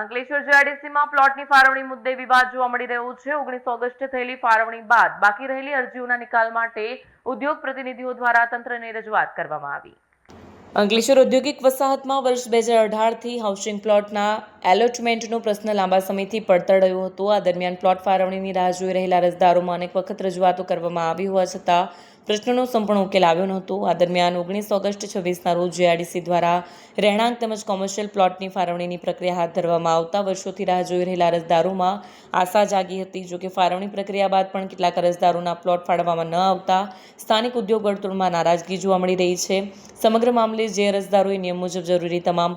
અંકલેશ્વર જીઆઈડીસીમાં પ્લોટની ફાળવણી મુદ્દે વિવાદ જોવા મળી રહ્યો છે। 19 ઓગસ્ટે થયેલી ફાળવણી બાદ બાકી રહેલી અરજીઓના નિકાલ માટે ઉદ્યોગ પ્રતિનિધિઓ દ્વારા તંત્રને રજૂઆત કરવામાં આવી। અંકલેશ્વર ઔદ્યોગિક વસાહતમાં વર્ષ 2018થી હાઉસિંગ પ્લોટના એલોટમેન્ટનો પ્રશ્ન લાંબા સમયથી પડતર રહ્યો હતો। આ દરમિયાન પ્લોટ ફાળવણીની રાહ જોઈ રહેલા અરજદારોમાં અનેક વખત રજૂઆતો કરવામાં આવી હોવા છતાં પ્રશ્નનો સંપૂર્ણ ઉકેલ આવ્યો નહોતો। આ દરમિયાન 19 ઓગસ્ટ 26ના રોજ જીઆઈડીસી દ્વારા રહેણાંક તેમજ કોમર્શિયલ પ્લોટની ફાળવણીની પ્રક્રિયા હાથ ધરવામાં આવતા વર્ષોથી રાહ જોઈ રહેલા અરજદારોમાં આશા જાગી હતી। જોકે ફાળવણી પ્રક્રિયા બાદ પણ કેટલાક અરજદારોના પ્લોટ ફાળવવામાં ન આવતા સ્થાનિક ઉદ્યોગ વર્તુળમાં નારાજગી જોવા મળી રહી છે। સમગ્ર મામલે જે અરજદારોએ નિયમ મુજબ જરૂરી તમામ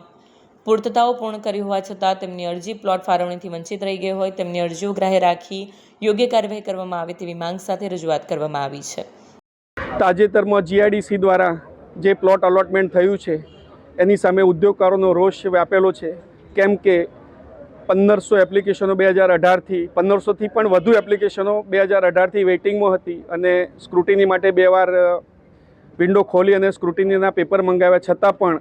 પૂર્તતાઓ પૂર્ણ કરી હોવા છતાં તેમની અરજી પ્લોટ ફાળવણીથી વંચિત રહી ગઈ હોય તેમની અરજીઓ ગ્રાહ્ય રાખી યોગ્ય કાર્યવાહી કરવામાં આવે તેવી માંગ સાથે રજૂઆત કરવામાં આવી છે। તાજેતરમાં જીઆઈડીસી દ્વારા જે પ્લોટ અલોટમેન્ટ થયું છે એની સામે ઉદ્યોગકારોનો રોષ વ્યાપેલો છે, કેમ કે 1500 એપ્લિકેશનો 2018થી 1500થી પણ વધુ એપ્લિકેશનો 2018થી વેઇટિંગમાં હતી અને સ્ક્રુટિની માટે 2 વાર વિન્ડો ખોલી અને સ્ક્રુટિનીના પેપર મંગાવ્યા છતાં પણ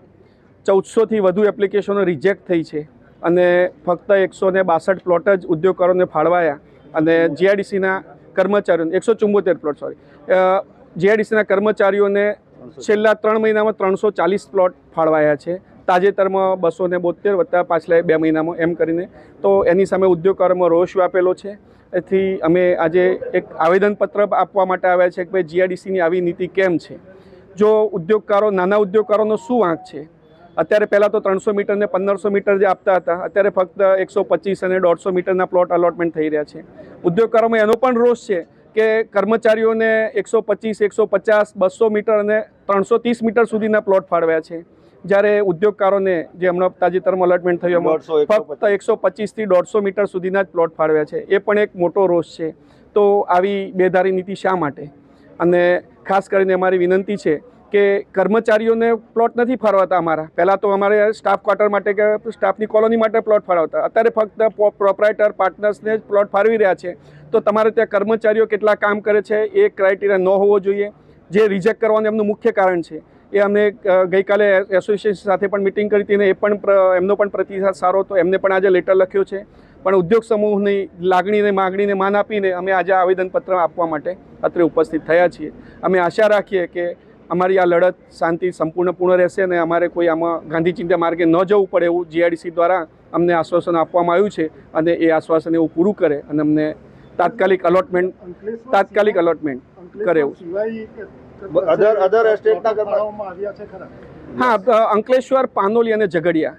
1400થી વધુ એપ્લિકેશનો રિજેક્ટ થઈ છે અને ફક્ત 162 પ્લોટ જ ઉદ્યોગકારોને ફાળવાયા અને જીઆઈડીસીના કર્મચારીઓને 174 પ્લોટ જીઆઈડીસીના કર્મચારીઓને છેલ્લા 3 મહિનામાં 340 પ્લોટ ફાળવાયા છે। તાજેતરમાં 272 વત્તા પાછલા 2 મહિનામાં એમ કરીને તો એની સામે ઉદ્યોગકારોમાં રોષ વ્યાપેલો છે। એથી અમે આજે એક આવેદનપત્ર આપવા માટે આવ્યા છે કે ભાઈ જીઆઈડીસીની આવી નીતિ કેમ છે? જો ઉદ્યોગકારો નાના ઉદ્યોગકારોનો શું વાંક છે? અત્યારે પહેલાં તો 300 મીટર ને 1500 મીટર જે આપતા હતા અત્યારે ફક્ત 125 અને 150 મીટરના પ્લોટ અલોટમેન્ટ થઈ રહ્યા છે। ઉદ્યોગકારોમાં એનો પણ રોષ છે કે કર્મચારીઓને 125, 150, 200 મીટર અને 330 મીટર સુધીના પ્લોટ ફાળવ્યા છે, જ્યારે ઉદ્યોગકારોને જે હમણાં તાજેતરમાં અલોટમેન્ટ થયું એમાં ફક્ત 125થી 150 મીટર સુધીના જ પ્લોટ ફાળવ્યા છે। એ પણ એક મોટો રોષ છે। તો આવી બેધારી નીતિ શા માટે? અને ખાસ કરીને અમારી વિનંતી છે કે કર્મચારીઓને પ્લોટ નથી ફાળવાતા અમારા। પહેલાં તો અમારે સ્ટાફ ક્વાર્ટર માટે કે સ્ટાફની કોલોની માટે પ્લોટ ફાળવતા, અત્યારે ફક્ત પ્રોપ્રાઇટર પાર્ટનર્સને જ પ્લોટ ફાળવી રહ્યા છે। તો તમારે ત્યાં કર્મચારીઓ કેટલા કામ કરે છે એ ક્રાઇટેરિયા ન હોવો જોઈએ। જે રિજેક્ટ કરવાનું એમનું મુખ્ય કારણ છે એ અમે ગઈકાલે એસોસિએશન સાથે પણ મિટિંગ કરી હતી અને એ પણ એમનો પણ પ્રતિસાદ સારો હતો। એમને પણ આજે લેટર લખ્યો છે, પણ ઉદ્યોગ સમૂહની લાગણીને માગણીને માન આપીને અમે આજે આવેદનપત્ર આપવા માટે અત્રે ઉપસ્થિત થયા છીએ। અમે આશા રાખીએ કે અમારી આ લડત શાંતિ પૂર્ણ રહેશે અને અમારે કોઈ આમાં ગાંધી ચિંતા માર્ગે ન જવું પડે એવું જીઆઈડીસી દ્વારા અમને આશ્વાસન આપવામાં આવ્યું છે અને એ આશ્વાસન એવું પૂરું કરે અને અમને તાત્કાલિક અલોટમેન્ટ કરે એવું। હા, અંકલેશ્વર, પાનોલી અને ઝઘડિયા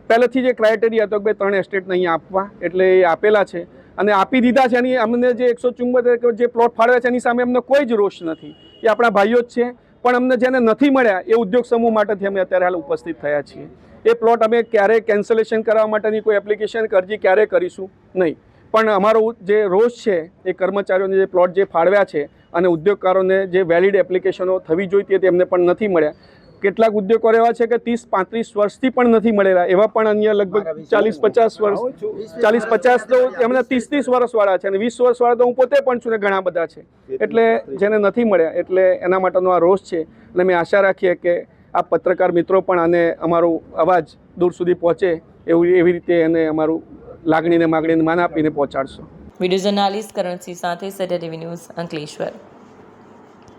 પહેલેથી જે ક્રાઇટેરિયા હતો કે 3 એસ્ટેટને અહીંયા આપવા એટલે એ આપેલા છે અને આપી દીધા છે। એની અમને જે 174 જે પ્લોટ ફાળવ્યા છે એની સામે અમને કોઈ જ રોષ નથી। એ આપણા ભાઈઓ જ છે, પણ અમને જેને નથી મળ્યા એ ઉદ્યોગ સમૂહ માટેથી અમે અત્યારે હાલ ઉપસ્થિત થયા છીએ। એ પ્લોટ અમે ક્યારેય કેન્સલેશન કરવા માટેની કોઈ એપ્લિકેશન કે અરજી ક્યારેય કરીશું નહીં, પણ અમારો જે રોષ છે એ કર્મચારીઓને જે પ્લોટ જે ફાળવ્યા છે અને ઉદ્યોગકારોને જે વેલિડ એપ્લિકેશનો થવી જોઈતી હતી એમને પણ નથી મળ્યા। કેટલાક ઉદ્યોગકારો એવા છે કે 30-35 વર્ષથી પણ નથી મળેલા, એવા પણ અન્ય લગભગ 40-50 વર્ષ તો એમના 30 વર્ષવાળા છે અને 20 વર્ષવાળા તો હું પોતે પણ છું ને ઘણા બધા છે। એટલે જેને નથી મળ્યા એટલે એના માટેનો આ રોષ છે અને અમે આશા રાખીએ કે આ પત્રકાર મિત્રો પણ આને અમારો અવાજ દૂર સુધી પહોંચે એવી રીતે એને અમારું લાગણીને માગણીને માન આપીને પહોંચાડશો। વિડીયો જર્નાલિસ્ટ કરણસિંહ સાથે સત્ય ટીવી ન્યૂઝ, અંકલેશ્વર।